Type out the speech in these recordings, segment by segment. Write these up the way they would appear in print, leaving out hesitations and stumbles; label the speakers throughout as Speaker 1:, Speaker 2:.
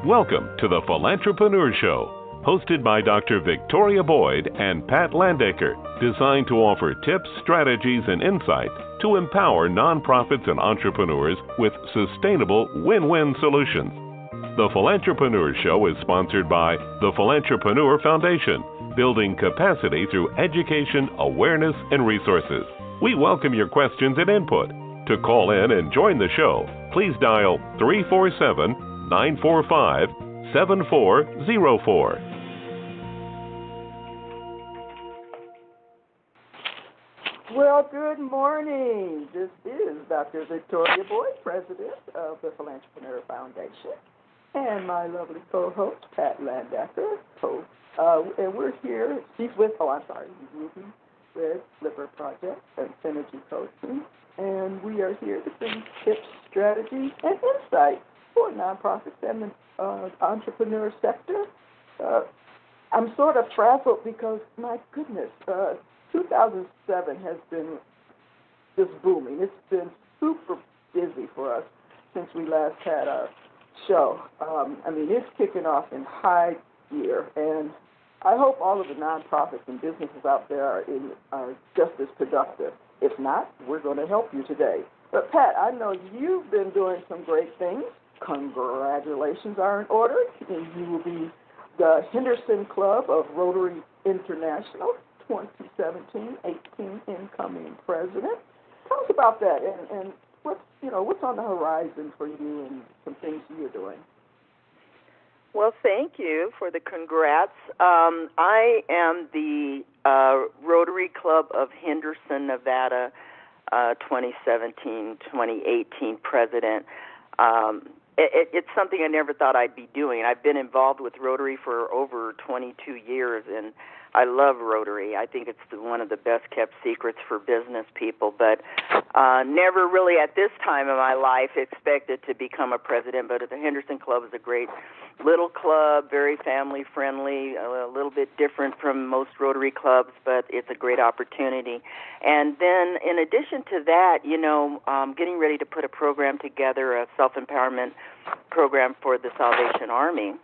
Speaker 1: Welcome to the Philantrepreneur Show, hosted by Dr. Victoria Boyd and Pat Landaker, designed to offer tips, strategies, and insight to empower nonprofits and entrepreneurs with sustainable win-win solutions. The Philantrepreneur Show is sponsored by the Philantrepreneur Foundation, building capacity through education, awareness, and resources. We welcome your questions and input. To call in and join the show, please dial 347-945-7404.
Speaker 2: Well, good morning. This is Dr. Victoria Boyd, President of the Philantrepreneur Foundation, and my lovely co-host, Pat Landaker, and we're here. He's with Ruby with Flipper Project and Synergy Coaching, and we are here to bring tips, strategies, and insight for nonprofits and the entrepreneur sector. I'm sort of frazzled because, my goodness, 2007 has been just booming. It's been super busy for us since we last had our show. It's kicking off in high gear, and I hope all of the nonprofits and businesses out there are just as productive. If not, we're going to help you today. But, Pat, I know you've been doing some great things. Congratulations are in order. You will be the Henderson Club of Rotary International 2017-18 incoming president. Tell us about that and what's on the horizon for you and some things you're doing.
Speaker 3: Well, thank you for the congrats. I am the Rotary Club of Henderson, Nevada 2017-2018 president. It's something I never thought I'd be doing. I've been involved with Rotary for over 22 years, and I love Rotary. I think it's one of the best-kept secrets for business people, but never really at this time in my life expected to become a president. But the Henderson Club is a great little club, very family-friendly, a little bit different from most Rotary clubs, but it's a great opportunity. And then in addition to that, getting ready to put a program together, a self-empowerment program for the Salvation Army,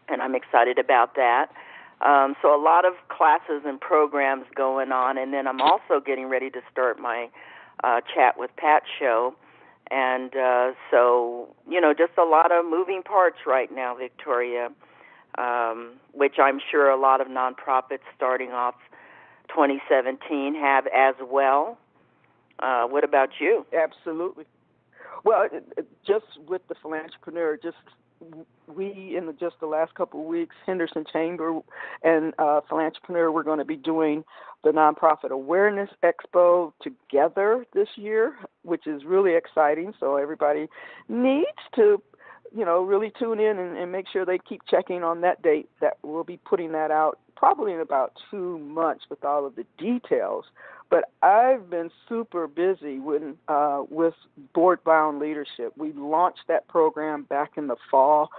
Speaker 3: and I'm excited about that. So a lot of classes and programs going on, and then I'm also getting ready to start my Chat with Pat show. And so, just a lot of moving parts right now, Victoria, which I'm sure a lot of nonprofits starting off 2017 have as well. What about you?
Speaker 2: Absolutely. Well, just with the Philantrepreneur, we, in just the last couple of weeks, Henderson Chamber and Philantrepreneur, we're going to be doing the Nonprofit Awareness Expo together this year, which is really exciting. So everybody needs to, really tune in and make sure they keep checking on that date. That we'll be putting that out probably in about 2 months with all of the details. But I've been super busy with Board-Bound Leadership. We launched that program back in the fall.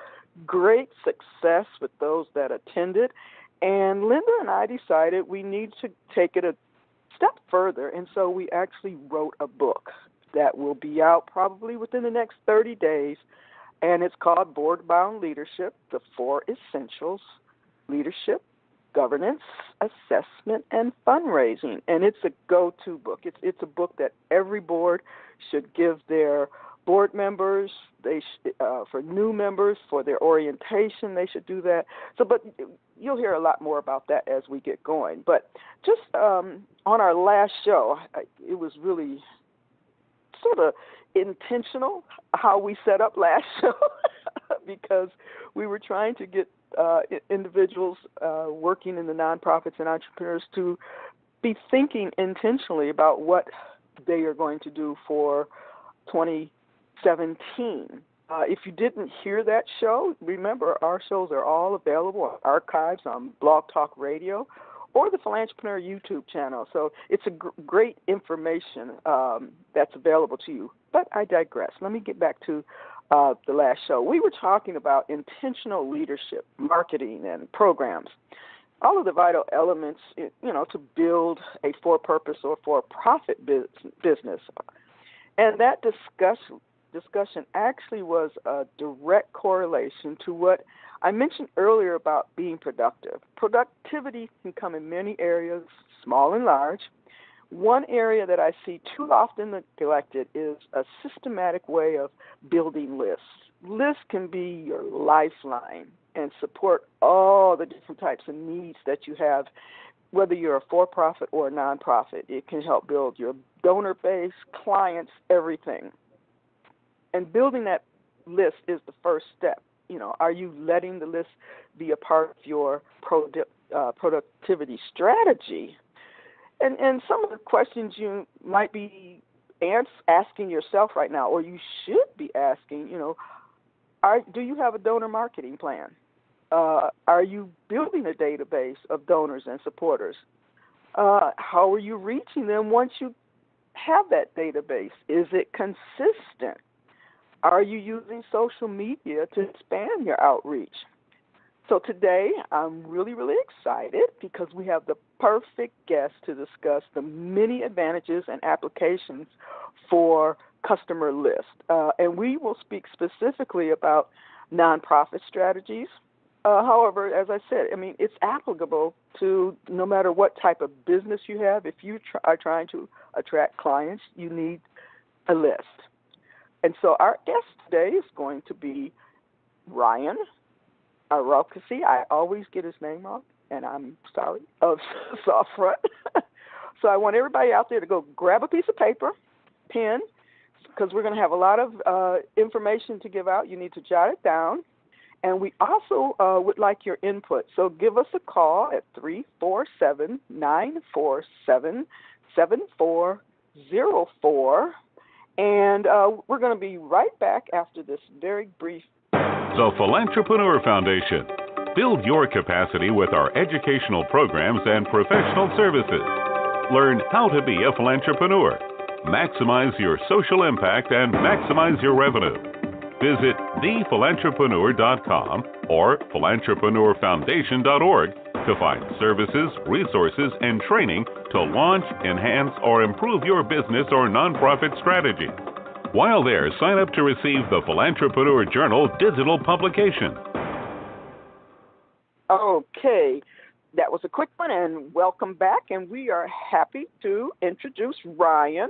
Speaker 2: Great success with those that attended. And Linda and I decided we need to take it a step further. And so we actually wrote a book that will be out probably within the next 30 days. And it's called Board-Bound Leadership, The 4 Essentials: Leadership, Governance, Assessment, and Fundraising. And it's a go-to book. It's a book that every board should give their board members. For new members, for their orientation, they should do that. But you'll hear a lot more about that as we get going. But just on our last show, it was really sort of intentional how we set up last show because we were trying to get individuals working in the nonprofits and entrepreneurs to be thinking intentionally about what they are going to do for 2017. If you didn't hear that show, remember our shows are all available on archives on Blog Talk Radio or the Philantrepreneur YouTube channel. So it's a great information that's available to you. But I digress. Let me get back to the last show. We were talking about intentional leadership, marketing, and programs. All of the vital elements, to build a for-purpose or for-profit business. And that discussion actually was a direct correlation to what I mentioned earlier about being productive. Productivity can come in many areas, small and large. One area that I see too often neglected is a systematic way of building lists. Lists can be your lifeline and support all the different types of needs that you have, whether you're a for-profit or a nonprofit. It can help build your donor base, clients, everything. And building that list is the first step. Are you letting the list be a part of your productivity strategy? And some of the questions you might be asking yourself right now, or you should be asking, do you have a donor marketing plan? Are you building a database of donors and supporters? How are you reaching them once you have that database? Is it consistent? Are you using social media to expand your outreach? So today, I'm really, really excited because we have the perfect guest to discuss the many advantages and applications for customer list. And we will speak specifically about nonprofit strategies. However, as I said, it's applicable to no matter what type of business you have. If you are trying to attract clients, you need a list. And so our guest today is going to be Ryan Arokasi. I always get his name wrong, and I'm sorry, of Softfront. So I want everybody out there to go grab a piece of paper, pen, because we're going to have a lot of information to give out. You need to jot it down. And we also would like your input. So give us a call at 347-947-7404. And we're going to be right back after this very brief.
Speaker 1: The Philantrepreneur Foundation. Build your capacity with our educational programs and professional services. Learn how to be a philantrepreneur, maximize your social impact, and maximize your revenue. Visit thephilantrepreneur.com or philantrepreneurfoundation.org to find services, resources, and training to launch, enhance, or improve your business or nonprofit strategy. While there, sign up to receive the Philantrepreneur Journal digital publication.
Speaker 2: Okay, that was a quick one, and welcome back, and we are happy to introduce Ryan.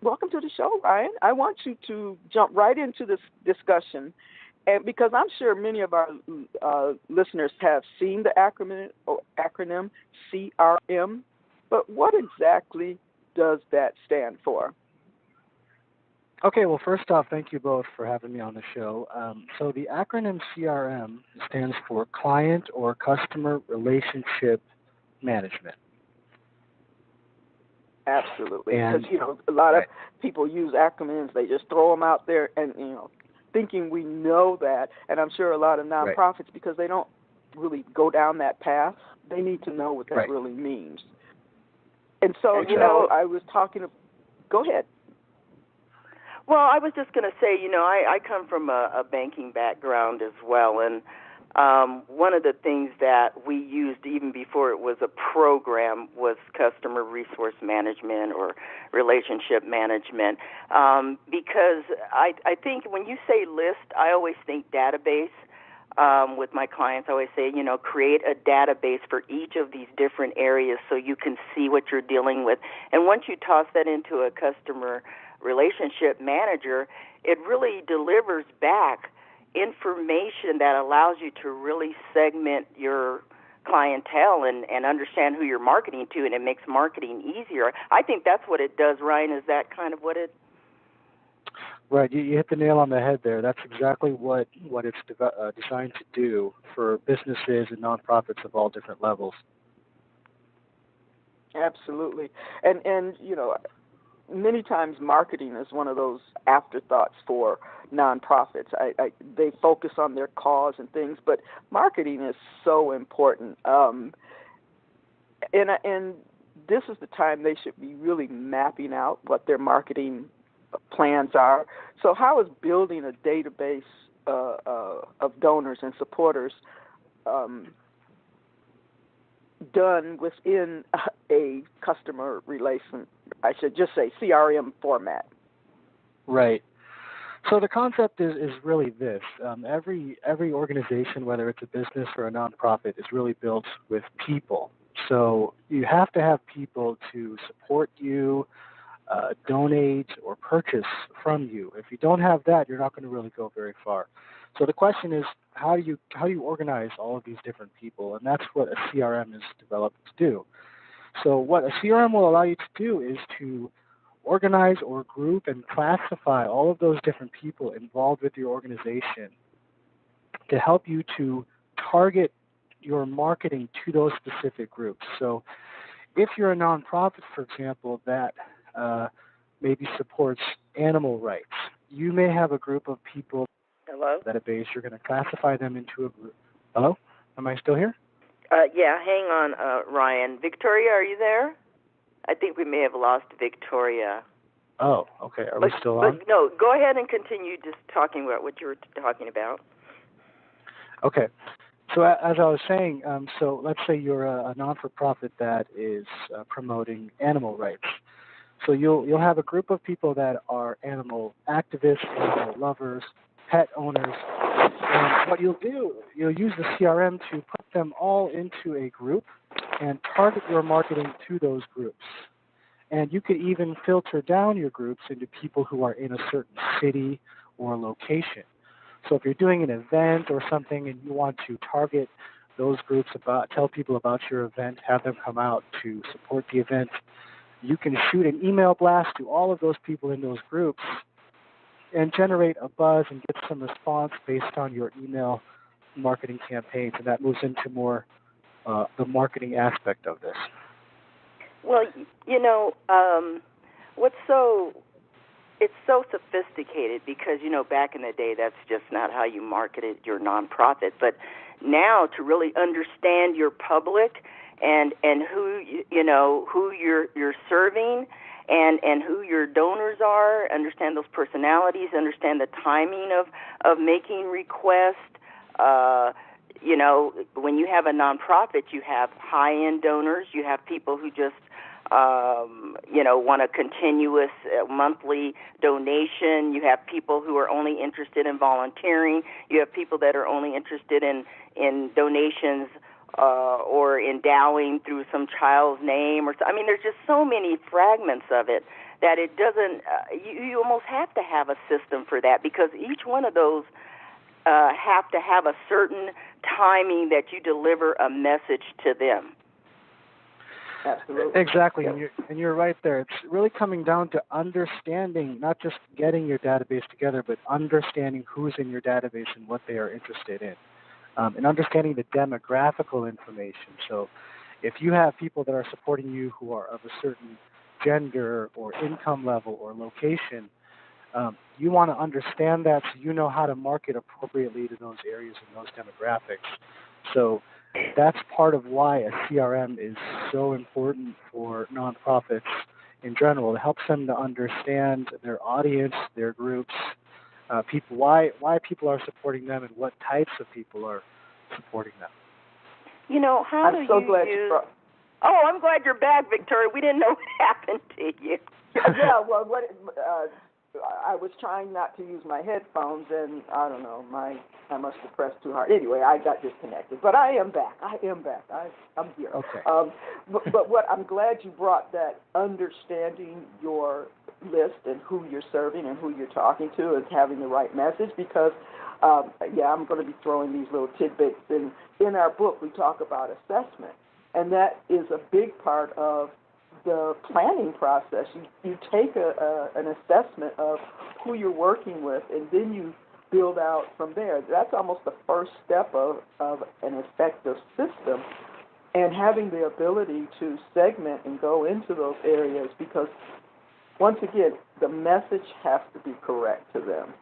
Speaker 2: Welcome to the show, Ryan. I want you to jump right into this discussion, and because I'm sure many of our listeners have seen the acronym CRM, but what exactly does that stand for?
Speaker 4: Okay, well, first off, thank you both for having me on the show. So the acronym CRM stands for Client or Customer Relationship Management.
Speaker 2: Absolutely, because a lot of people use acronyms. They just throw them out there, and thinking we know that. And I'm sure a lot of nonprofits, because they don't really go down that path, they need to know what that really means. And so, I was talking to. Go ahead.
Speaker 3: Well, I was just going to say, I come from a banking background as well, and one of the things that we used even before it was a program was customer resource management or relationship management, because I think when you say list, I always think database. With my clients, I always say, create a database for each of these different areas so you can see what you're dealing with. And once you toss that into a customer relationship manager, it really delivers back information that allows you to really segment your clientele and understand who you're marketing to, and it makes marketing easier. I think that's what it does, Ryan. Is that kind of what it...
Speaker 4: Right, you hit the nail on the head there. That's exactly what it's designed to do for businesses and nonprofits of all different levels.
Speaker 2: Absolutely. And many times marketing is one of those afterthoughts for nonprofits. They focus on their cause and things, but marketing is so important. And this is the time they should be really mapping out what their marketing plans are. So how is building a database of donors and supporters done within a customer relation, I should just say CRM format?
Speaker 4: Right. So the concept is really this. Every organization, whether it's a business or a nonprofit, is really built with people. So you have to have people to support you, donate, or purchase from you. If you don't have that, you're not going to really go very far. So the question is, how do you organize all of these different people? And that's what a CRM is developed to do. So what a CRM will allow you to do is to organize or group and classify all of those different people involved with your organization to help you to target your marketing to those specific groups. So if you're a nonprofit, for example, that maybe supports animal rights, you may have a group of people.
Speaker 3: Hello?
Speaker 4: Database, you're going to classify them into a group. Hello? Am I still here?
Speaker 3: Yeah, hang on, Ryan. Victoria, are you there? I think we may have lost Victoria.
Speaker 4: Oh, okay. Are we still on?
Speaker 3: But no, go ahead and continue just talking about what you were talking about.
Speaker 4: Okay. So as I was saying, so let's say you're a non-for-profit that is promoting animal rights. So you'll have a group of people that are animal activists, animal lovers, pet owners. And what you'll do, you'll use the CRM to put them all into a group and target your marketing to those groups. And you could even filter down your groups into people who are in a certain city or location. So if you're doing an event or something and you want to target those groups, tell people about your event, have them come out to support the event, you can shoot an email blast to all of those people in those groups and generate a buzz and get some response based on your email marketing campaigns. And that moves into more the marketing aspect of this.
Speaker 3: Well, it's so sophisticated because, back in the day, that's just not how you marketed your nonprofit. But now to really understand your public and who, who you're serving and who your donors are, understand those personalities, understand the timing of making requests. When you have a nonprofit, you have high-end donors, you have people who just want a continuous monthly donation. You have people who are only interested in volunteering. You have people that are only interested in donations or endowing through some child's name. There's just so many fragments of it that it doesn't. You almost have to have a system for that because each one of those have to have a certain timing that you deliver a message to them.
Speaker 2: Absolutely.
Speaker 4: Exactly, and you're right there. It's really coming down to understanding, not just getting your database together, but understanding who's in your database and what they are interested in, and understanding the demographical information. So if you have people that are supporting you who are of a certain gender or income level or location, you want to understand that so you know how to market appropriately to those areas and those demographics. So that's part of why a CRM is so important for nonprofits in general. It helps them to understand their audience, their groups, people, why people are supporting them, and what types of people are supporting them.
Speaker 2: I'm so glad you brought.
Speaker 3: Oh, I'm glad you're back, Victoria. We didn't know what happened to you.
Speaker 2: Yeah, well, I was trying not to use my headphones, and I don't know, I must have pressed too hard. Anyway, I got disconnected, but I am back. I'm here.
Speaker 4: Okay.
Speaker 2: But what I'm glad you brought that understanding your list and who you're serving and who you're talking to is having the right message because, I'm going to be throwing these little tidbits. In our book, we talk about assessment, and that is a big part of the planning process. You take an assessment of who you're working with, and then you build out from there. That's almost the first step of an effective system, and having the ability to segment and go into those areas because, once again, the message has to be correct to them.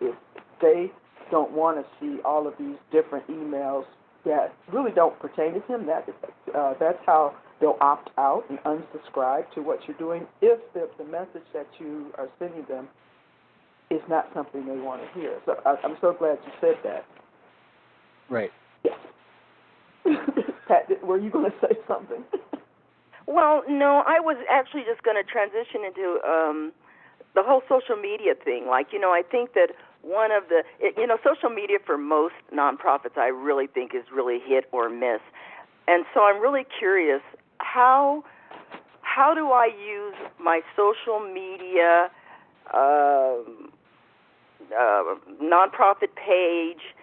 Speaker 2: If they don't want to see all of these different emails that really don't pertain to them, that's how they'll opt out and unsubscribe to what you're doing if the message that you are sending them is not something they want to hear. So I'm so glad you said that.
Speaker 4: Right.
Speaker 2: Yes. Pat, were you going to say something?
Speaker 3: Well, no, I was actually just going to transition into the whole social media thing. Like, I think that one of the, social media for most nonprofits, I really think is really hit or miss. And so I'm really curious, how do I use my social media nonprofit page?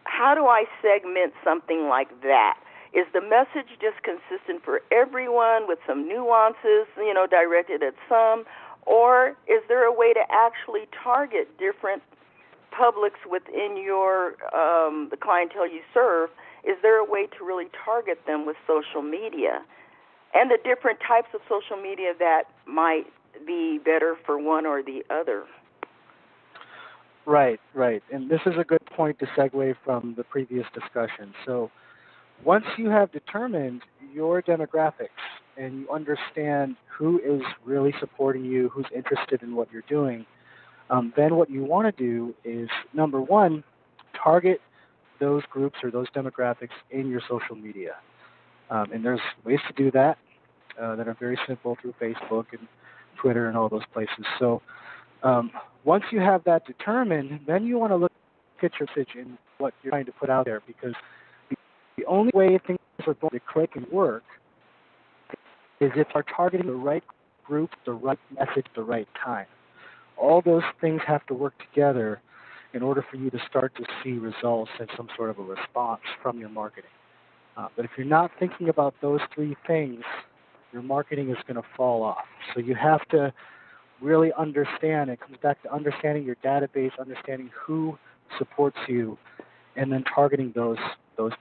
Speaker 3: How do I segment something like that? Is the message just consistent for everyone with some nuances, directed at some? Or is there a way to actually target different publics within your the clientele you serve? Is there a way to really target them with social media? And the different types of social media that might be better for one or the other?
Speaker 4: Right. And this is a good point to segue from the previous discussion. So once you have determined your demographics and you understand who is really supporting you, who's interested in what you're doing, then what you want to do is, number one, target those groups or those demographics in your social media. And there's ways to do that that are very simple through Facebook and Twitter and all those places. So once you have that determined, then you want to look at your message and what you're trying to put out there, because the only way things are going to click and work is if you're targeting the right group, the right message, the right time. All those things have to work together in order for you to start to see results and some sort of a response from your marketing. But if you're not thinking about those three things, your marketing is going to fall off. So you have to really understand. It comes back to understanding your database, understanding who supports you, and then targeting those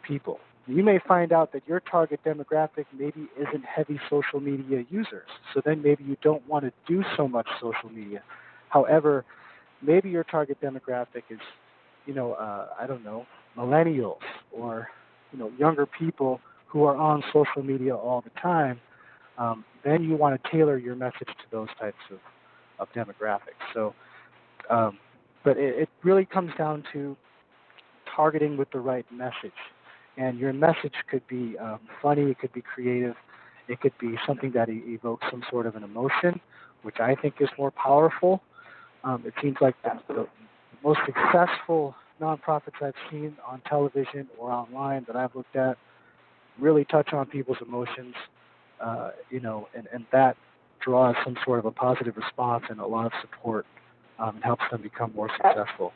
Speaker 4: people. You may find out that your target demographic maybe isn't heavy social media users, so then maybe you don't want to do so much social media. However, maybe your target demographic is, I don't know, millennials or, younger people who are on social media all the time. Then you want to tailor your message to those types of demographics. So, but it really comes down to targeting with the right message. And your message could be funny, it could be creative, it could be something that evokes some sort of an emotion, which I think is more powerful. It seems like the most successful nonprofits I've seen on television or online that I've looked at really touch on people's emotions, and that draws some sort of a positive response and a lot of support and helps them become more successful.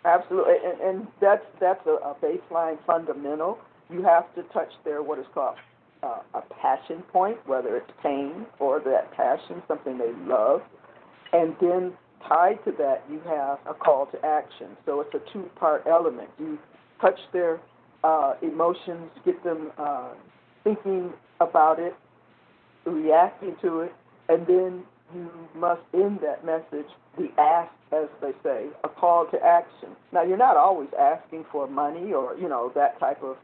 Speaker 2: Absolutely, and that's a baseline fundamental. You have to touch their what is called a passion point, whether it's pain or that passion, something they love, and then tied to that you have a call to action. So it's a two-part element. You touch their emotions, get them thinking about it, reacting to it, and then you must end that message, the ask, as they say, a call to action. Now, you're not always asking for money or, that type of,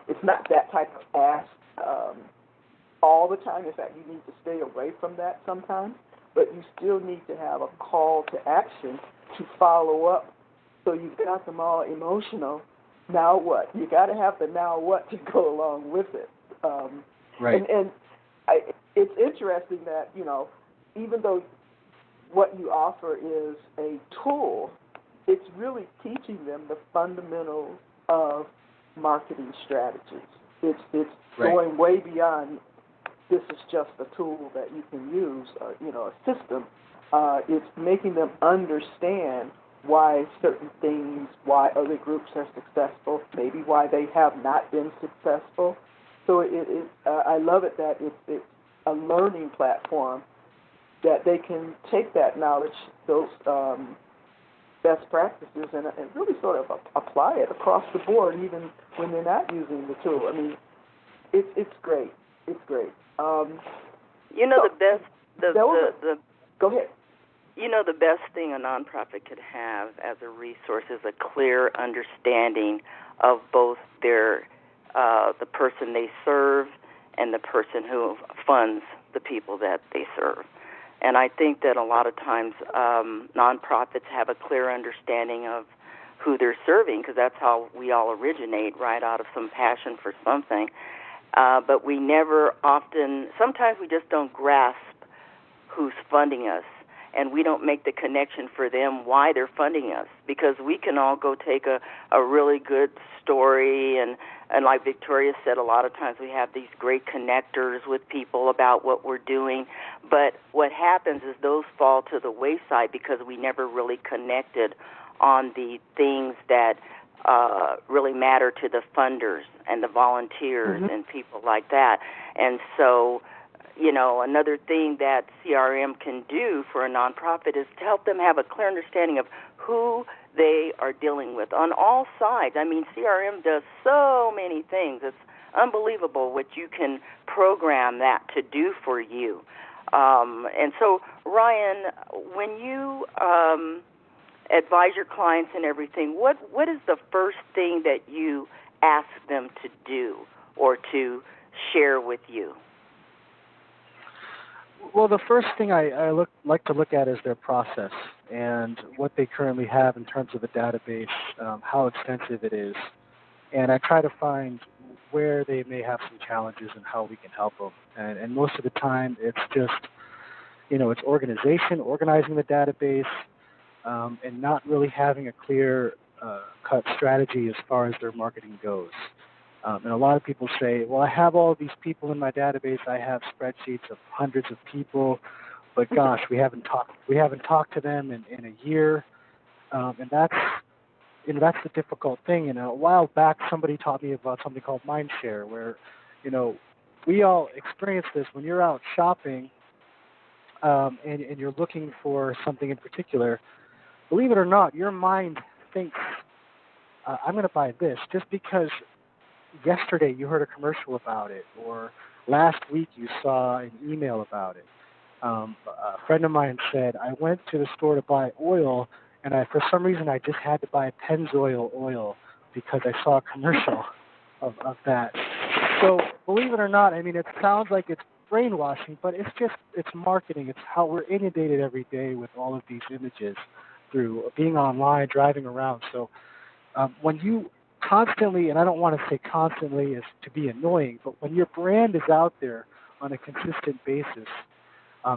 Speaker 2: it's not that type of ask all the time. In fact, you need to stay away from that sometimes, but you still need to have a call to action to follow up. So you've got them all emotional. Now what? You got to have the now what to go along with it.
Speaker 4: Right.
Speaker 2: And it's interesting that, even though what you offer is a tool, it's really teaching them the fundamentals of marketing strategies. It's
Speaker 4: right.
Speaker 2: Going way beyond this is just a tool that you can use, a system. It's making them understand why certain things, why other groups are successful, maybe why they have not been successful. So I love it that it's a learning platform that they can take that knowledge, those best practices, and really sort of apply it across the board, even when they're not using the tool. I mean, it's great. It's great. Go ahead.
Speaker 3: The best thing a nonprofit could have as a resource is a clear understanding of both their the person they serve and the person who funds the people that they serve. And I think that a lot of times nonprofits have a clear understanding of who they're serving, because that's how we all originate, right, out of some passion for something. But we never often, sometimes we just don't grasp who's funding us. and we don't make the connection for them why they're funding us, because we can all go take a really good story, and like Victoria said, a lot of times we have these great connectors with people about what we're doing, but what happens is those fall to the wayside because we never really connected on the things that really matter to the funders and the volunteers and people like that. And so, another thing that CRM can do for a nonprofit is to help them have a clear understanding of who they are dealing with on all sides. I mean, CRM does so many things. It's unbelievable what you can program that to do for you. And so, Ryan, when you advise your clients and everything, what is the first thing that you ask them to do or to share with you?
Speaker 4: Well, the first thing I like to look at is their process and what they currently have in terms of a database, how extensive it is, and I try to find where they may have some challenges and how we can help them. And most of the time, it's just, it's organizing the database, and not really having a clear cut strategy as far as their marketing goes. And a lot of people say, well, I have all of these people in my database. I have spreadsheets of hundreds of people, but gosh, we haven't talked to them in a year. And that's the difficult thing. A while back, somebody taught me about something called Mindshare, where, we all experience this when you're out shopping, and you're looking for something in particular. Believe it or not, your mind thinks, I'm going to buy this just because yesterday you heard a commercial about it, or last week you saw an email about it. A friend of mine said, I went to the store to buy oil, and for some reason I just had to buy Pennzoil oil because I saw a commercial of that. So believe it or not, I mean, it sounds like it's brainwashing, but it's marketing. It's how we're inundated every day with all of these images through being online, driving around. So when you constantly, and I don't want to say constantly as to be annoying, but when your brand is out there on a consistent basis,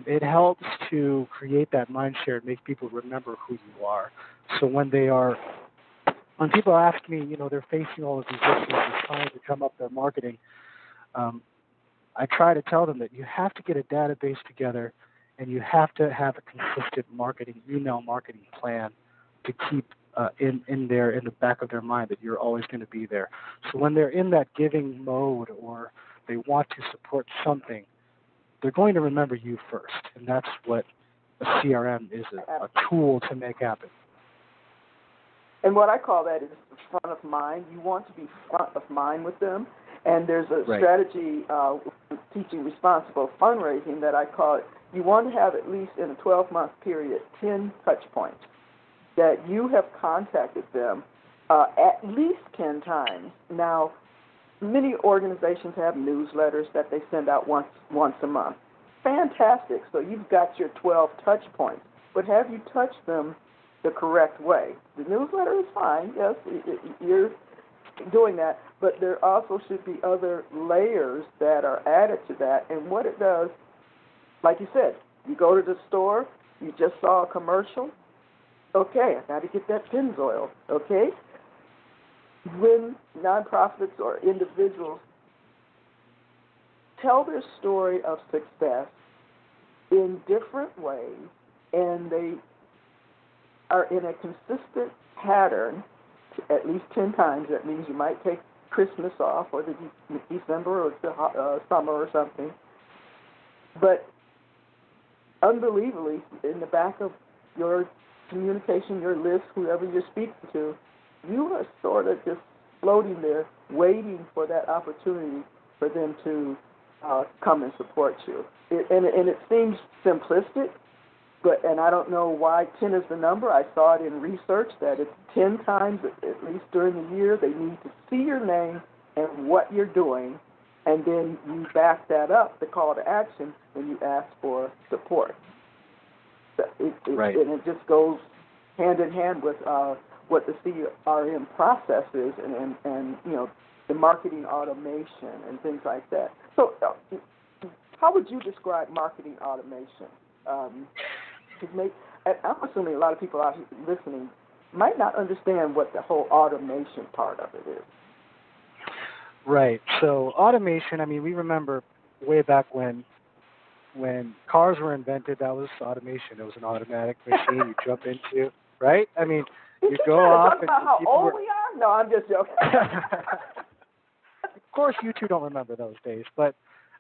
Speaker 4: it helps to create that mind share and make people remember who you are. So when people ask me, they're facing all of these issues, they're trying to come up their marketing, I try to tell them that you have to get a database together and you have to have a consistent email marketing plan to keep in the back of their mind that you're always going to be there. So when they're in that giving mode or they want to support something, they're going to remember you first. And that's what a CRM is, a tool to make happen.
Speaker 2: And what I call that is front of mind. You want to be front of mind with them. And there's a strategy teaching responsible fundraising that I call it. You want to have at least in a 12-month period 10 touch points that you have contacted them at least 10 times. Now, many organizations have newsletters that they send out once a month. Fantastic. So you've got your 12 touch points. But have you touched them the correct way? The newsletter is fine. Yes, you're doing that. But there also should be other layers that are added to that. And what it does, like you said, you go to the store, you just saw a commercial. Okay, I got to get that Pennzoil. Okay? When nonprofits or individuals tell their story of success in different ways, and they are in a consistent pattern at least 10 times, that means you might take Christmas off or the December or the summer or something. But unbelievably, in the back of your communication, your list, whoever you're speaking to, you are sort of just floating there, waiting for that opportunity for them to come and support you. And it seems simplistic, and I don't know why 10 is the number. I saw it in research that it's 10 times, at least during the year, they need to see your name and what you're doing, and then you back that up, the call to action, when you ask for support.
Speaker 4: Right.
Speaker 2: And it just goes hand in hand with what the CRM process is and the marketing automation and things like that. So how would you describe marketing automation? to make, and I'm assuming a lot of people out here listening might not understand what the whole automation part of it is.
Speaker 4: Right. So automation, I mean, we remember way back when cars were invented, that was automation. It was an automatic machine you jump into, right? I mean, you go off and
Speaker 2: how
Speaker 4: people
Speaker 2: old
Speaker 4: were...
Speaker 2: we are? No, I'm just joking.
Speaker 4: Of course, you two don't remember those days, but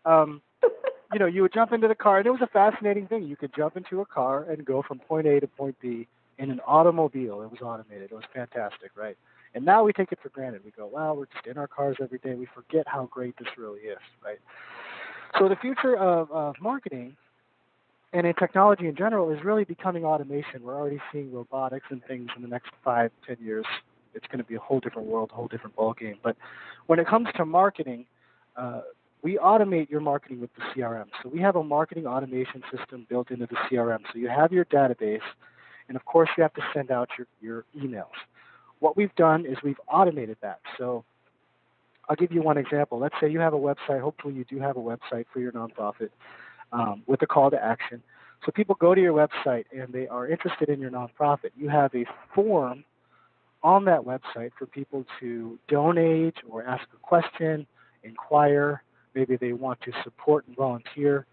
Speaker 4: you know, you would jump into the car, and it was a fascinating thing. You could jump into a car and go from point A to point B in an automobile. It was automated. It was fantastic, right? And now we take it for granted. We go, well, we're just in our cars every day. We forget how great this really is, right? So the future of marketing and in technology in general is really becoming automation. We're already seeing robotics and things in the next 5, 10 years. It's going to be a whole different world, a whole different ballgame. But when it comes to marketing, we automate your marketing with the CRM. So we have a marketing automation system built into the CRM. So you have your database, and of course you have to send out your emails. What we've done is we've automated that. So I'll give you one example. Let's say you have a website. Hopefully you do have a website for your nonprofit with a call to action. So people go to your website and they are interested in your nonprofit. You have a form on that website for people to donate or ask a question, inquire. Maybe they want to support and volunteer.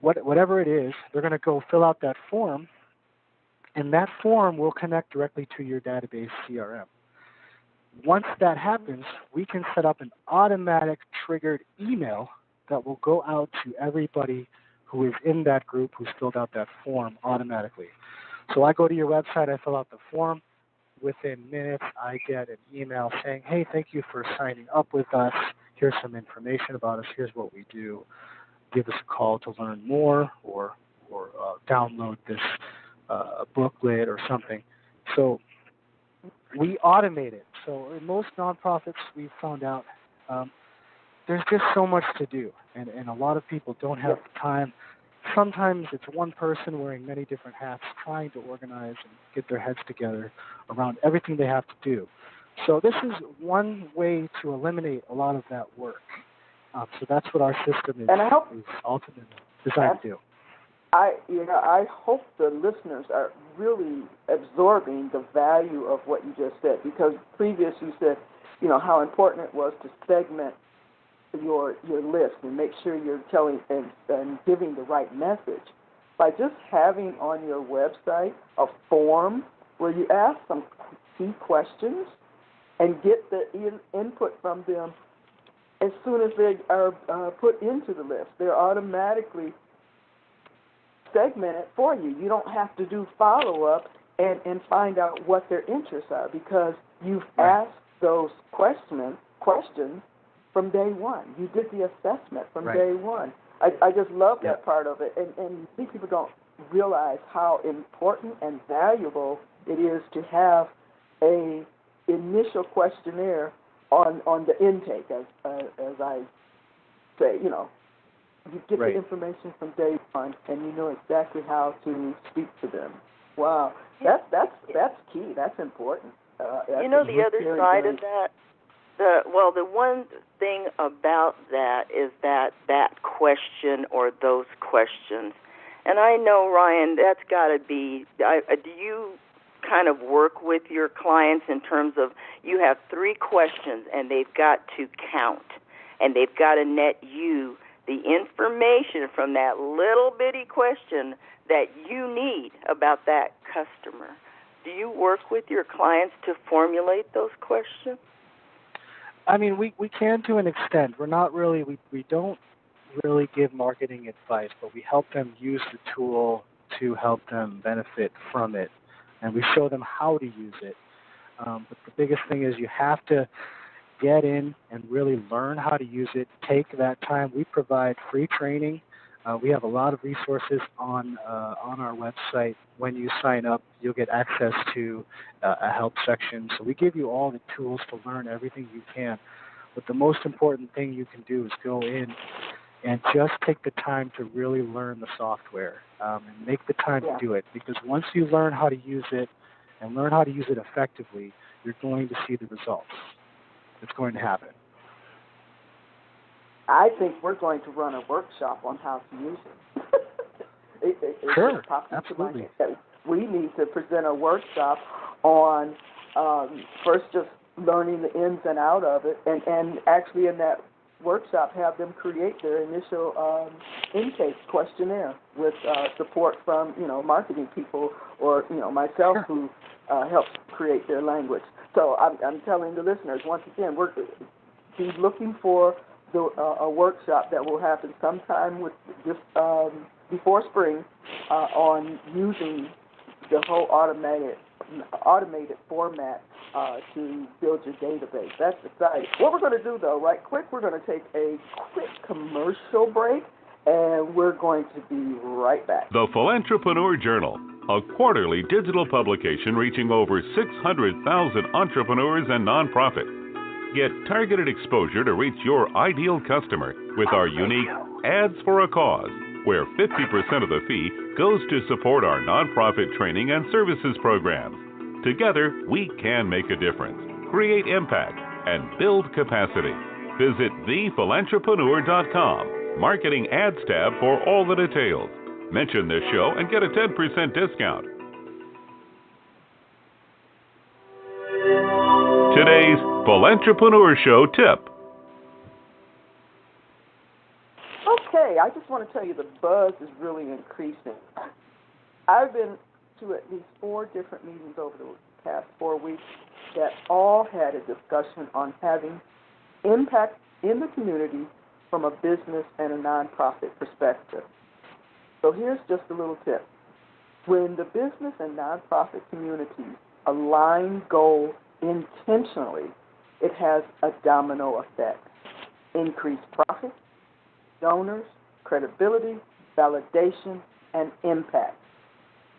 Speaker 4: Whatever it is, they're going to go fill out that form, and that form will connect directly to your database CRM. Once that happens, we can set up an automatic triggered email that will go out to everybody who is in that group who's filled out that form automatically. So I go to your website, I fill out the form. Within minutes, I get an email saying, hey, thank you for signing up with us. Here's some information about us. Here's what we do. Give us a call to learn more or download this booklet or something. So we automate it. So in most nonprofits, we've found out there's just so much to do, and a lot of people don't have the time. Sometimes it's one person wearing many different hats trying to organize and get their heads together around everything they have to do. So this is one way to eliminate a lot of that work. So that's what our system is ultimately designed to do.
Speaker 2: I hope the listeners are really absorbing the value of what you just said, because previous you said, how important it was to segment your list and make sure you're telling and giving the right message. By just having on your website a form where you ask some key questions and get the input from them as soon as they are put into the list, they're automatically segmented for you. You don't have to do follow-up and find out what their interests are, because you've asked those questions from day one. You did the assessment from day one. I just love that part of it. And I think people don't realize how important and valuable it is to have a initial questionnaire on the intake, as I say. You get the information from day one, and you know exactly how to speak to them. Wow, that's key. That's important.
Speaker 3: The other side of that. The one thing about that is that question or those questions, and I know, Ryan, that's got to be. Do you kind of work with your clients in terms of you have 3 questions and they've got to count, and they've got to net you the information from that little bitty question that you need about that customer? Do you work with your clients to formulate those questions?
Speaker 4: I mean, we can to an extent. We're not really, we don't really give marketing advice, but we help them use the tool to help them benefit from it, and we show them how to use it. But the biggest thing is you have to get in and really learn how to use it. Take that time. We provide free training. We have a lot of resources on our website. When you sign up, you'll get access to a help section. So we give you all the tools to learn everything you can. But the most important thing you can do is go in and just take the time to really learn the software and make the time to do it. Because once you learn how to use it and learn how to use it effectively, you're going to see the results. It's going to happen.
Speaker 2: I think we're going to run a workshop on how to use it. It
Speaker 4: Sure,
Speaker 2: just popped into my
Speaker 4: absolutely.
Speaker 2: head. We need to present a workshop on first just learning the ins and out of it, and actually in that workshop have them create their initial intake questionnaire with support from marketing people or myself
Speaker 4: Sure.
Speaker 2: who helps create their language. So I'm telling the listeners once again, we're be looking for a workshop that will happen sometime with this before spring on using the whole automated format to build your database. That's exciting. What we're going to do, though, right quick, we're going to take a quick commercial break, and we're going to be right back.
Speaker 1: The Philantrepreneur Journal, a quarterly digital publication reaching over 600,000 entrepreneurs and nonprofits. Get targeted exposure to reach your ideal customer with our unique Ads for a Cause, where 50% of the fee goes to support our nonprofit training and services programs. Together, we can make a difference, create impact, and build capacity. Visit thephilantrepreneur.com, Marketing Ads tab for all the details. Mention this show and get a 10% discount. Today's Philantrepreneur Show tip.
Speaker 2: Okay, I just want to tell you the buzz is really increasing. I've been to at least 4 different meetings over the past 4 weeks that all had a discussion on having impact in the community from a business and a nonprofit perspective. So here's just a little tip. When the business and nonprofit communities align goals intentionally, it has a domino effect. Increased profit, donors, credibility, validation, and impact.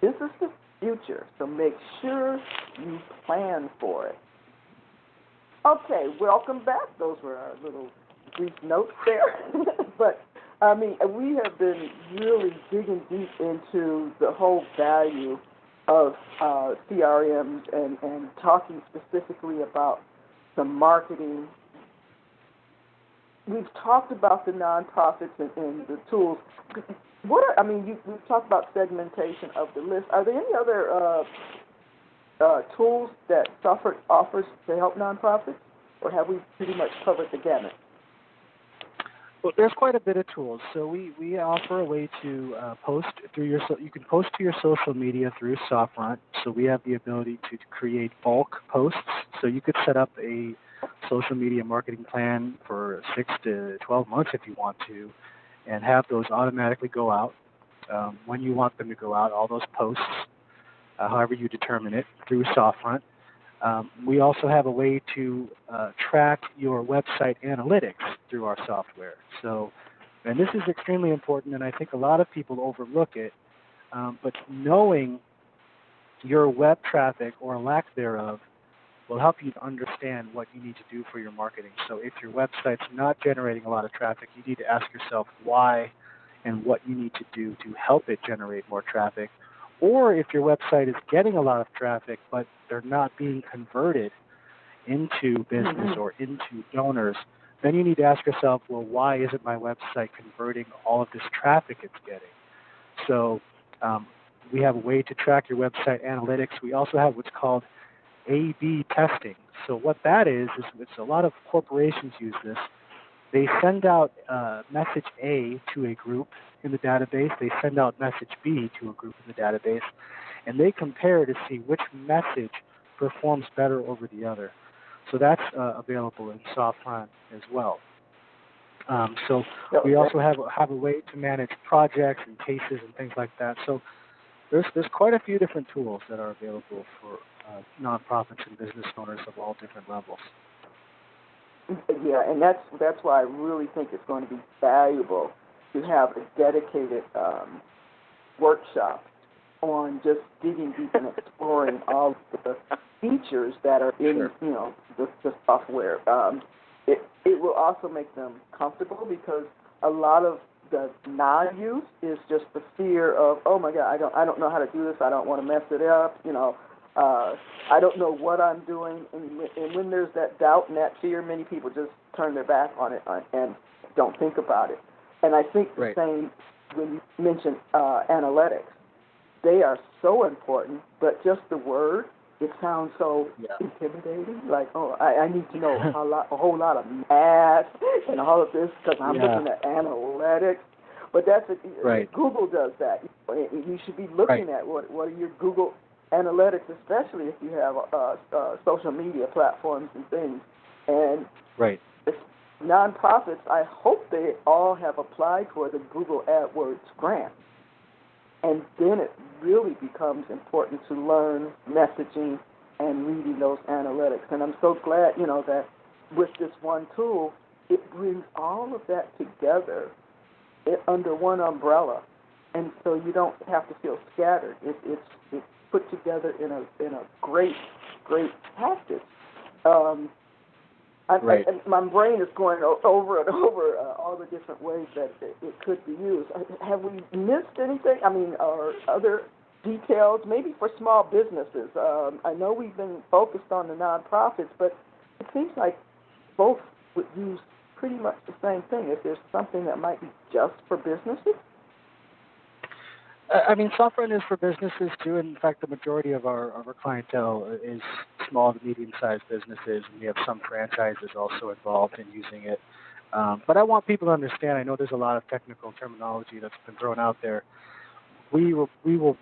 Speaker 2: This is the future, so make sure you plan for it. Okay, welcome back. Those were our little brief notes there. But, I mean, we have been really digging deep into the whole value of CRMs and talking specifically about the marketing. We've talked about the nonprofits and the tools. We've talked about segmentation of the list. Are there any other tools that Suffolk offers to help nonprofits, or have we pretty much covered the gamut?
Speaker 4: Well, there's quite a bit of tools. So we offer a way to post through you can post to your social media through SoftFront. So we have the ability to create bulk posts. So you could set up a social media marketing plan for 6 to 12 months if you want to, and have those automatically go out when you want them to go out, all those posts, however you determine it, through SoftFront. We also have a way to track your website analytics through our software. So, and this is extremely important, and I think a lot of people overlook it, but knowing your web traffic or lack thereof will help you to understand what you need to do for your marketing. So if your website's not generating a lot of traffic, you need to ask yourself why and what you need to do to help it generate more traffic. Or if your website is getting a lot of traffic, but they're not being converted into business or into donors, then you need to ask yourself, well, why isn't my website converting all of this traffic it's getting? So we have a way to track your website analytics. We also have what's called A/B testing. So what that is it's a lot of corporations use this. They send out message A to a group in the database. They send out message B to a group in the database, and they compare to see which message performs better over the other. So that's available in SoftFront as well. So we also have a way to manage projects and cases and things like that. So there's quite a few different tools that are available for nonprofits and business owners of all different levels.
Speaker 2: Yeah, and that's why I really think it's going to be valuable to have a dedicated workshop on just digging deep and exploring all the features that are in the software. It will also make them comfortable, because a lot of the non-use is just the fear of, oh my God, I don't know how to do this. I don't want to mess it up. I don't know what I'm doing. And when there's that doubt and that fear, many people just turn their back on it and don't think about it. And I think the same when you mention analytics, they are so important, but just the word, it sounds so intimidating. Like, oh, I need to know a whole lot of math and all of this because I'm looking at analytics. But that's Google does that. You should be looking at what are your Google analytics, especially if you have social media platforms and things. And nonprofits, I hope they all have applied for the Google AdWords grant. And then it really becomes important to learn messaging and reading those analytics. And I'm so glad, that with this one tool, it brings all of that together under one umbrella. And so you don't have to feel scattered. It's put together in a great package. My brain is going over and over all the different ways that it could be used. Have we missed anything? I mean, or other details, maybe for small businesses? I know we've been focused on the nonprofits, but it seems like both would use pretty much the same thing. If there's something that might be just for businesses?
Speaker 4: I mean, software is for businesses too. In fact, the majority of our clientele is small to medium-sized businesses, and we have some franchises also involved in using it. But I want people to understand. I know there's a lot of technical terminology that's been thrown out there. We will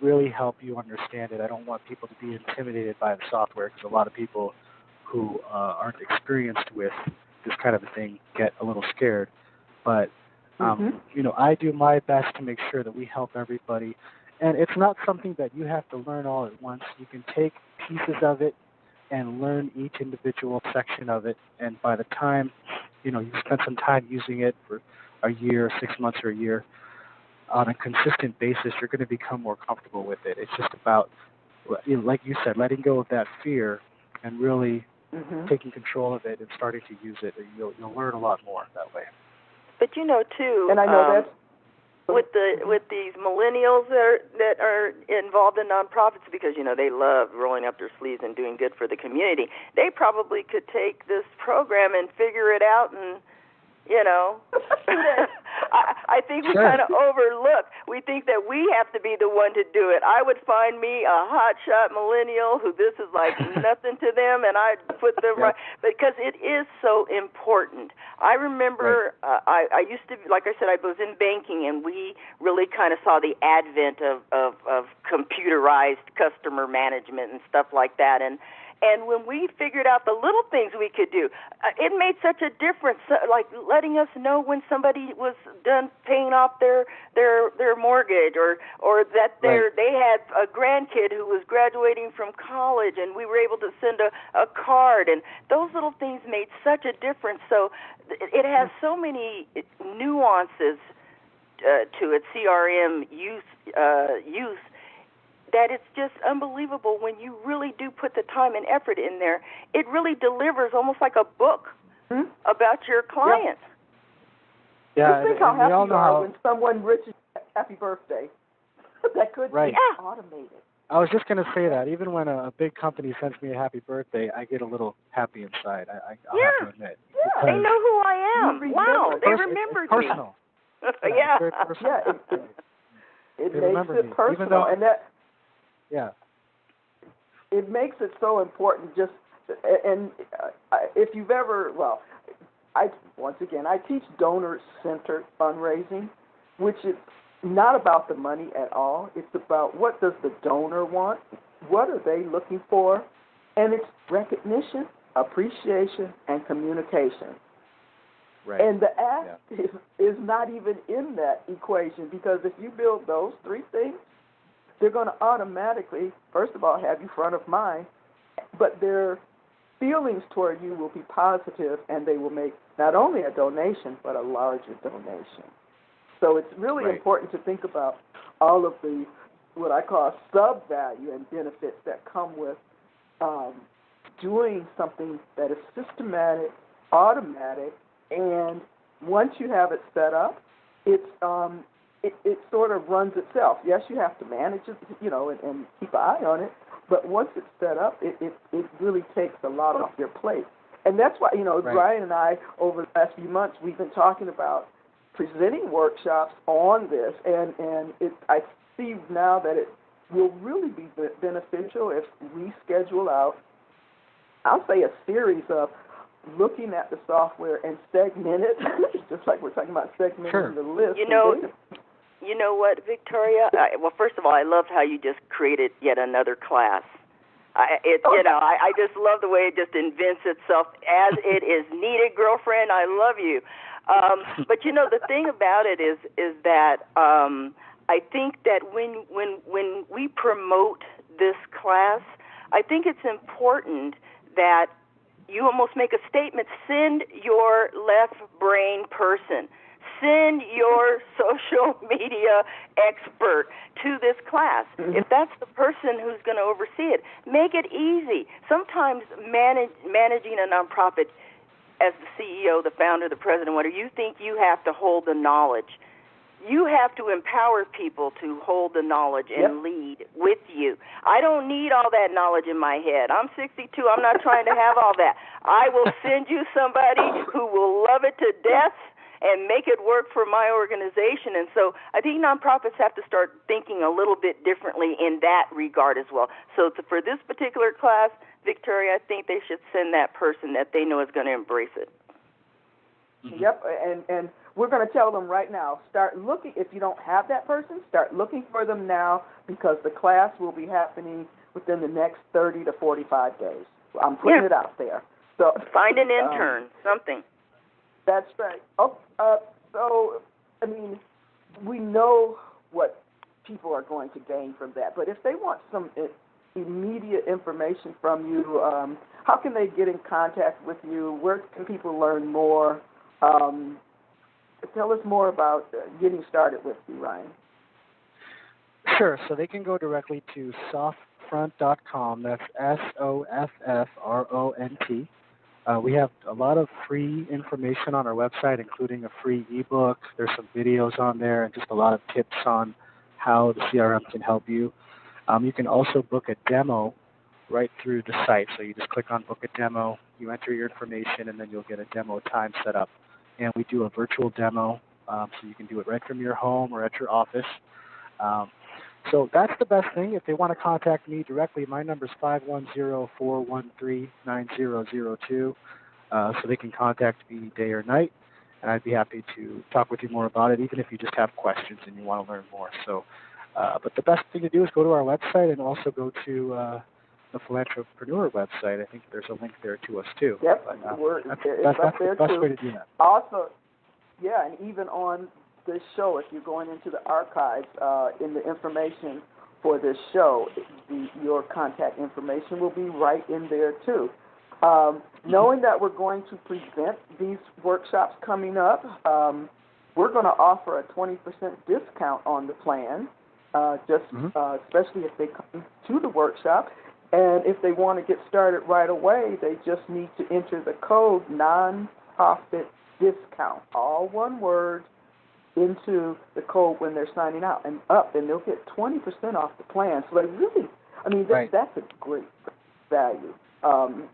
Speaker 4: really help you understand it. I don't want people to be intimidated by the software because a lot of people who aren't experienced with this kind of a thing get a little scared. But I do my best to make sure that we help everybody. And it's not something that you have to learn all at once. You can take pieces of it and learn each individual section of it. And by the time, you spend some time using it for a year, 6 months or a year, on a consistent basis, you're going to become more comfortable with it. It's just about, like you said, letting go of that fear and really taking control of it and starting to use it. You'll learn a lot more that way.
Speaker 3: But too,
Speaker 2: and I know that's
Speaker 3: with these millennials that are involved in nonprofits because they love rolling up their sleeves and doing good for the community. They probably could take this program and figure it out and. I think we kind of overlook. We think that we have to be the one to do it. I would find me a hotshot millennial who this is like nothing to them, and I'd put them right because it is so important. I remember I used to, like I said, I was in banking, and we really kind of saw the advent of computerized customer management and stuff like that, and when we figured out the little things we could do, it made such a difference, like letting us know when somebody was done paying off their mortgage or that they had a grandkid who was graduating from college, and we were able to send a card. And those little things made such a difference. So it has so many nuances to its CRM use, that it's just unbelievable when you really do put the time and effort in there. It really delivers almost like a book about your client.
Speaker 2: Yeah, just think how happy you are when someone wishes happy birthday. That could be automated.
Speaker 4: I was just going to say that. Even when a big company sends me a happy birthday, I get a little happy inside. I'll have to admit.
Speaker 3: Yeah, they know who I am. Wow, they remembered me.
Speaker 4: Personal.
Speaker 2: It makes it personal. And that...
Speaker 4: Yeah.
Speaker 2: It makes it so important if you've ever, I teach donor-centered fundraising, which is not about the money at all. It's about what does the donor want, what are they looking for, and it's recognition, appreciation, and communication.
Speaker 4: Right.
Speaker 2: And the act is not even in that equation because if you build those three things, they're going to automatically, first of all, have you front of mind, but their feelings toward you will be positive, and they will make not only a donation, but a larger donation. So it's really important to think about all of the, what I call sub-value and benefits that come with doing something that is systematic, automatic, and once you have it set up, it's it sort of runs itself. Yes, you have to manage it, and keep an eye on it. But once it's set up, it really takes a lot off your plate. And that's why, Brian and I, over the last few months, we've been talking about presenting workshops on this, and I see now that it will really be beneficial if we schedule out, I'll say, a series of looking at the software and segment it, just like we're talking about segmenting the list.
Speaker 3: You know what, Victoria? Well, first of all, I loved how you just created yet another class. I just love the way it just invents itself as it is needed, girlfriend. I love you. But the thing about it is that I think that when we promote this class, I think it's important that you almost make a statement. Send your left brain person. Send your social media expert to this class. Mm-hmm. If that's the person who's going to oversee it, make it easy. Sometimes managing a nonprofit as the CEO, the founder, the president, whatever, you think you have to hold the knowledge. You have to empower people to hold the knowledge and lead with you. I don't need all that knowledge in my head. I'm 62. I'm not trying to have all that. I will send you somebody who will love it to death and make it work for my organization. And so I think nonprofits have to start thinking a little bit differently in that regard as well. So for this particular class, Victoria, I think they should send that person that they know is going to embrace it.
Speaker 2: Mm-hmm. Yep, and we're going to tell them right now, start looking. If you don't have that person, start looking for them now, because the class will be happening within the next 30 to 45 days. I'm putting it out there. So
Speaker 3: find an intern, something.
Speaker 2: That's right. So, I mean, we know what people are going to gain from that, but if they want some immediate information from you, how can they get in contact with you? Where can people learn more? Tell us more about getting started with you, Ryan.
Speaker 4: Sure. So they can go directly to soffront.com. That's SOFFRONT. We have a lot of free information on our website, including a free ebook. There's some videos on there and just a lot of tips on how the CRM can help you. You can also book a demo right through the site. So you just click on book a demo, you enter your information, and then you'll get a demo time set up. And we do a virtual demo, so you can do it right from your home or at your office. So that's the best thing. If they want to contact me directly, my number is 510-413-9002. So they can contact me day or night, and I'd be happy to talk with you more about it, even if you just have questions and you want to learn more. So, but the best thing to do is go to our website and also go to the Philantrepreneur website. I think there's a link there to us, too.
Speaker 2: Yep,
Speaker 4: but,
Speaker 2: that's
Speaker 4: the best way to do that.
Speaker 2: Also, yeah, and even on this show, if you're going into the archives, in the information for this show, your contact information will be right in there, too. Knowing that we're going to present these workshops coming up, we're going to offer a 20% discount on the plan, especially if they come to the workshop. And if they want to get started right away, they just need to enter the code nonprofit discount, all one word, into the code when they're signing out and they'll get 20% off the plan. So they really, that's a great value,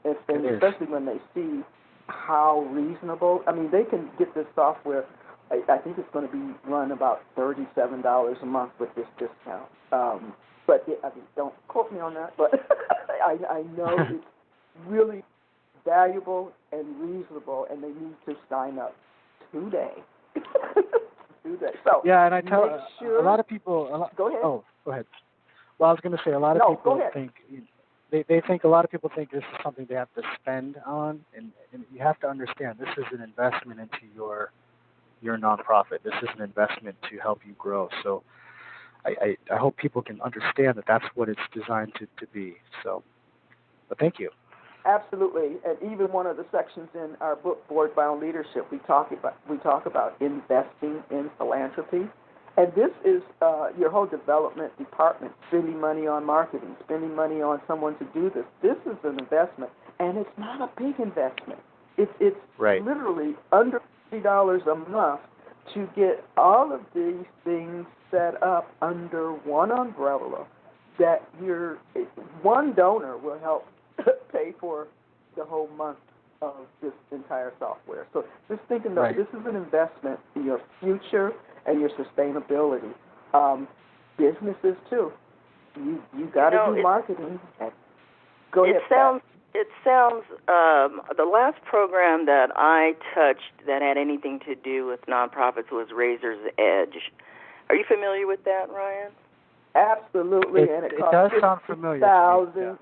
Speaker 2: especially when they see how reasonable. They can get this software. I think it's going to be run about $37 a month with this discount. But don't quote me on that. But I know it's really valuable and reasonable, and they need to sign up today. So
Speaker 4: yeah, and I tell
Speaker 2: a
Speaker 4: lot of people.
Speaker 2: Go ahead.
Speaker 4: Oh, go ahead. Well, I was going to say a lot of people think they think a lot of people think this is something they have to spend on, and you have to understand this is an investment into your nonprofit. This is an investment to help you grow. So I hope people can understand that that's what it's designed to be. So, but thank you.
Speaker 2: Absolutely, and even one of the sections in our book, Board Bound Leadership, we talk about investing in philanthropy, and this is your whole development department spending money on marketing, spending money on someone to do this. This is an investment, and it's not a big investment. It's
Speaker 4: right.
Speaker 2: Literally under $50 a month to get all of these things set up under one umbrella. That one donor will help pay for the whole month of this entire software. So just thinking that this is an investment in your future and your sustainability. Businesses too. You got to do marketing. Go ahead.
Speaker 3: It sounds. The last program that I touched that had anything to do with nonprofits was Razor's Edge. Are you familiar with that, Ryan?
Speaker 2: Absolutely, and it
Speaker 4: does sound familiar.
Speaker 2: $50,000. Yes,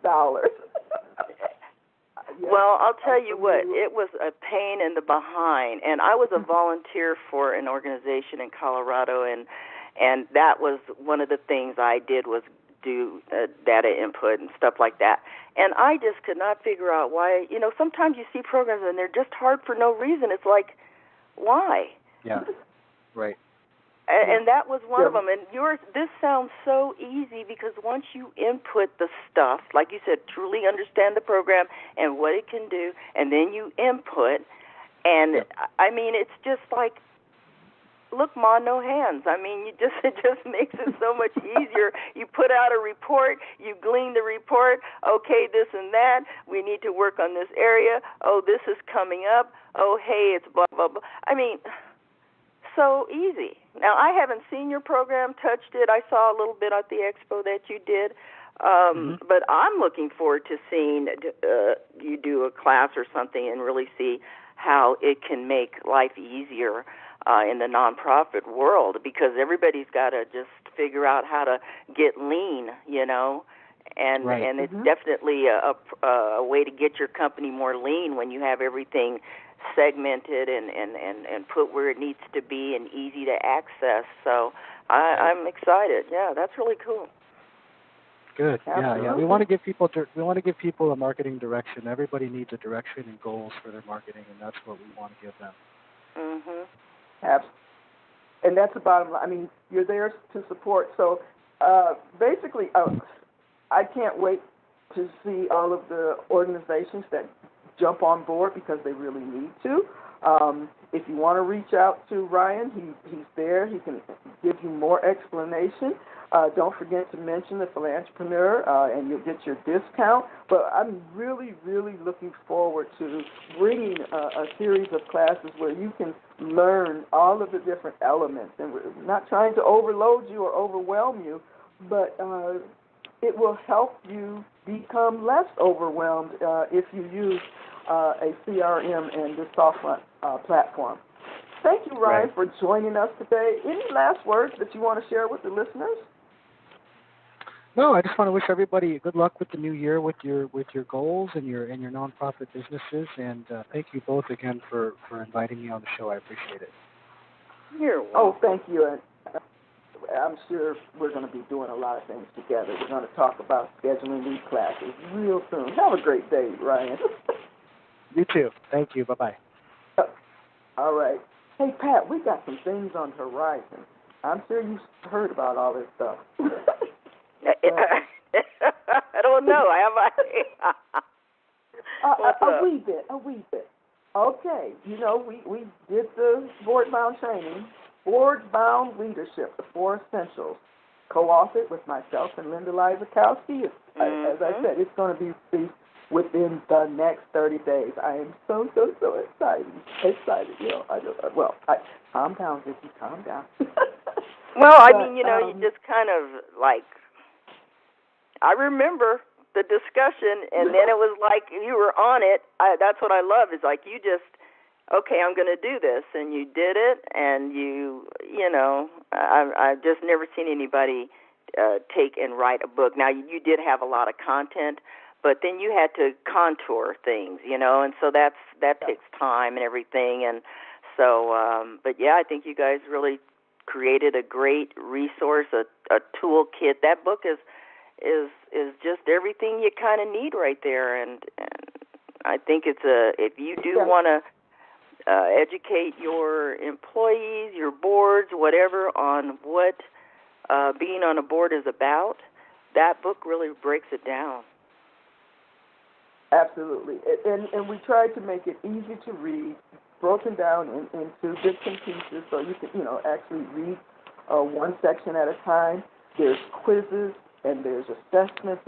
Speaker 3: well, I'll tell you what, it was a pain in the behind, and I was a volunteer for an organization in Colorado, and that was one of the things I did was do data input and stuff like that. And I just could not figure out why, sometimes you see programs and they're just hard for no reason. It's like, why?
Speaker 4: Yeah, right.
Speaker 3: And that was one of them. And this sounds so easy because once you input the stuff, like you said, truly understand the program and what it can do, and then you input, and I mean, it's just like, look, Ma, no hands. I mean, it just makes it so much easier. You put out a report, you glean the report, okay, this and that, we need to work on this area, oh, this is coming up, oh, hey, it's blah, blah, blah. I mean, so easy. Now, I haven't seen your program, touched it. I saw a little bit at the expo that you did, but I'm looking forward to seeing you do a class or something and really see how it can make life easier in the nonprofit world, because everybody's got to just figure out how to get lean, and it's definitely a way to get your company more lean when you have everything segmented and put where it needs to be and easy to access. So I'm excited. Yeah, that's really cool.
Speaker 4: Good. Yeah. We want to give people a marketing direction. Everybody needs a direction and goals for their marketing, and that's what we want to give them.
Speaker 3: Mhm.
Speaker 2: And that's the bottom line. I mean, you're there to support. So basically, I can't wait to see all of the organizations that jump on board because they really need to. If you want to reach out to Ryan, he's there. He can give you more explanation. Don't forget to mention the Philantrepreneur, and you'll get your discount. But I'm really, really looking forward to bringing a series of classes where you can learn all of the different elements. And we're not trying to overload you or overwhelm you, but it will help you become less overwhelmed if you use a CRM and this software platform. Thank you, Ryan, for joining us today. Any last words that you want to share with the listeners?
Speaker 4: No, I just want to wish everybody good luck with the new year, with your goals and your nonprofit businesses, and thank you both again for inviting me on the show. I appreciate it.
Speaker 3: You're welcome.
Speaker 2: Oh, thank you. And I'm sure we're going to be doing a lot of things together. We're going to talk about scheduling these classes real soon. Have a great day, Ryan.
Speaker 4: You too. Thank you. Bye-bye.
Speaker 2: All right. Hey, Pat, we got some things on the horizon. I'm sure you've heard about all this stuff.
Speaker 3: I don't know.
Speaker 2: A wee bit. Okay. We did the board-bound training, Board-Bound Leadership, the 4 Essentials, co-authored with myself and Linda Lizakowski. As I said, it's going to be released within the next 30 days. I am so excited. Calm down, Vicki, calm down.
Speaker 3: Well, I mean, you just kind of like, I remember the discussion, and then it was like you were on it. That's what I love, is like you just, okay, I'm going to do this, and you did it, and I've just never seen anybody take and write a book. Now, you did have a lot of content, but then you had to contour things, and so that takes time and everything, and so, but yeah, I think you guys really created a great resource, a toolkit. That book is just everything you kind of need right there, and I think if you do want to educate your employees, your boards, whatever, on what being on a board is about, that book really breaks it down.
Speaker 2: Absolutely, and we tried to make it easy to read, broken down into bits and pieces, so you can actually read one section at a time. There's quizzes. and there's assessments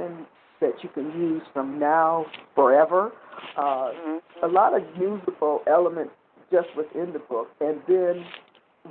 Speaker 2: that you can use from now forever. A lot of usable elements just within the book, and then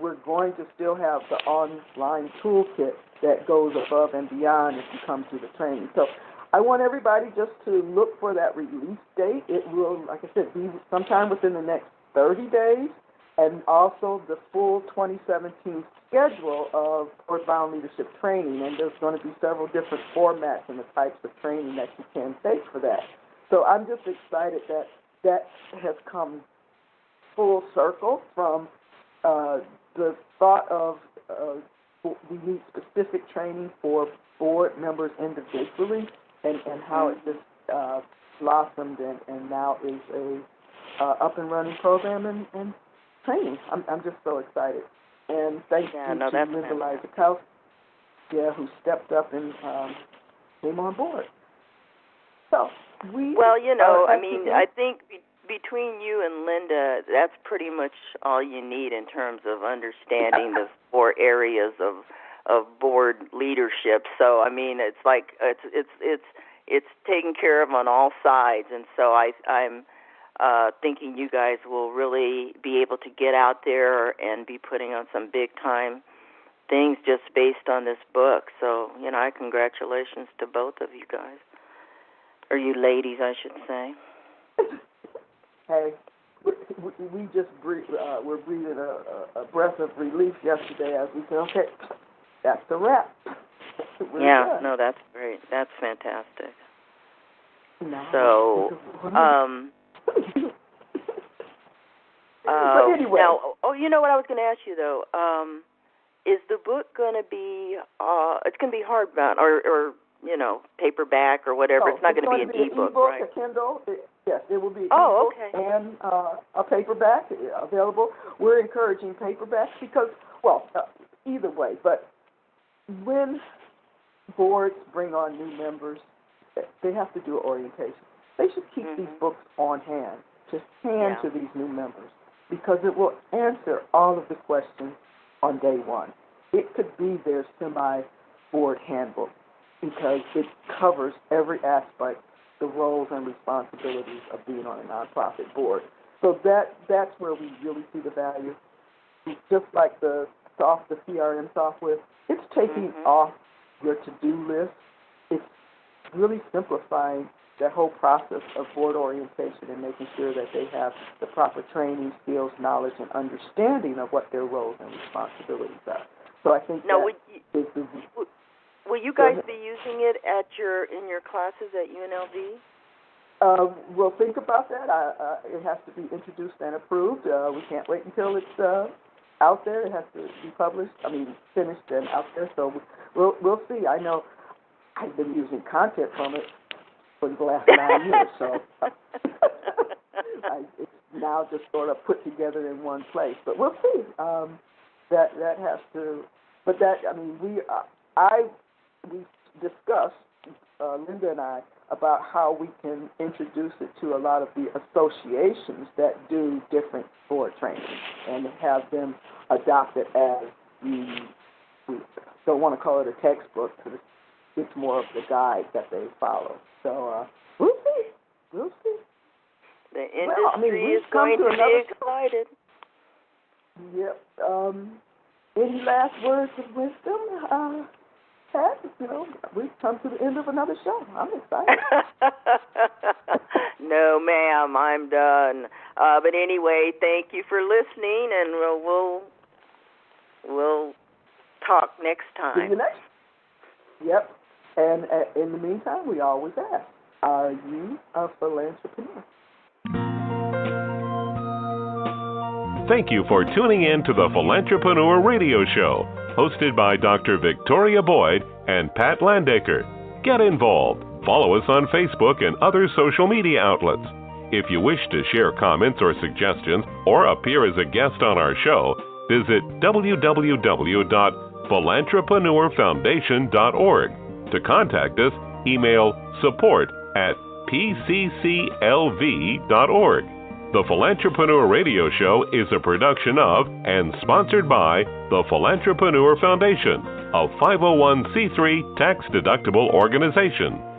Speaker 2: we're going to still have the online toolkit that goes above and beyond if you come to the training. So I want everybody just to look for that release date. It will, like I said, be sometime within the next 30 days, and also the full 2017 schedule of Board-Bound Leadership Training, and there's going to be several different formats and the types of training that you can take for that. So I'm just excited that that has come full circle from the thought of we need specific training for board members individually, and how it just blossomed and now is a up and running program and training. I'm just so excited. And thank you to Linda Lizakowski, who stepped up and came on board. So I think between you and Linda, that's pretty much all you need in terms of understanding the 4 areas of board leadership. So I mean, it's like it's taken care of on all sides, and so I'm thinking you guys will really be able to get out there and be putting on some big-time things just based on this book. So, congratulations to both of you guys. Or you ladies, I should say. Hey, we just we're breathing a breath of relief yesterday as we said, okay, that's the wrap. No, that's great. That's fantastic. So, but anyway. Now, you know what I was going to ask you, though? Is the book going to be, it's going to be hardbound or paperback or whatever? It's not going to be an e-book, right? A Kindle. Yes, it will be an e-book and a paperback available. We're encouraging paperbacks because, either way, but when boards bring on new members, they have to do orientation. They should keep these books on hand, to hand to these new members, because it will answer all of the questions on day one. It could be their semi-board handbook because it covers every aspect, the roles and responsibilities of being on a nonprofit board. So that's where we really see the value. Just like the CRM software, it's taking off your to-do list. It's really simplifying that whole process of board orientation and making sure that they have the proper training, skills, knowledge, and understanding of what their roles and responsibilities are. So I think will you guys be using it in your classes at UNLV? We'll think about that. It has to be introduced and approved. We can't wait until it's out there. It has to be finished and out there. So we'll see. I know I've been using content from it for the last 9 years, so it's now just sort of put together in one place. But we'll see. That has to. But we discussed, Linda and I, about how we can introduce it to a lot of the associations that do different board training and have them adopt it as we don't want to call it a textbook because it's more of the guide that they follow. So we'll see. The industry is going to be excited. Yep. Any last words of wisdom? Pat, we've come to the end of another show. I'm excited. No, ma'am, I'm done. But anyway, thank you for listening, and we'll talk next time. See you next. Yep. And in the meantime, we always ask, are you a philantrepreneur?
Speaker 1: Thank you for tuning in to the Philantrepreneur Radio Show, hosted by Dr. Victoria Boyd and Pat Landaker. Get involved. Follow us on Facebook and other social media outlets. If you wish to share comments or suggestions or appear as a guest on our show, visit www.philantrepreneurfoundation.org. To contact us, email support@pcclv.org. The Philantrepreneur Radio Show is a production of and sponsored by the Philantrepreneur Foundation, a 501c3 tax-deductible organization.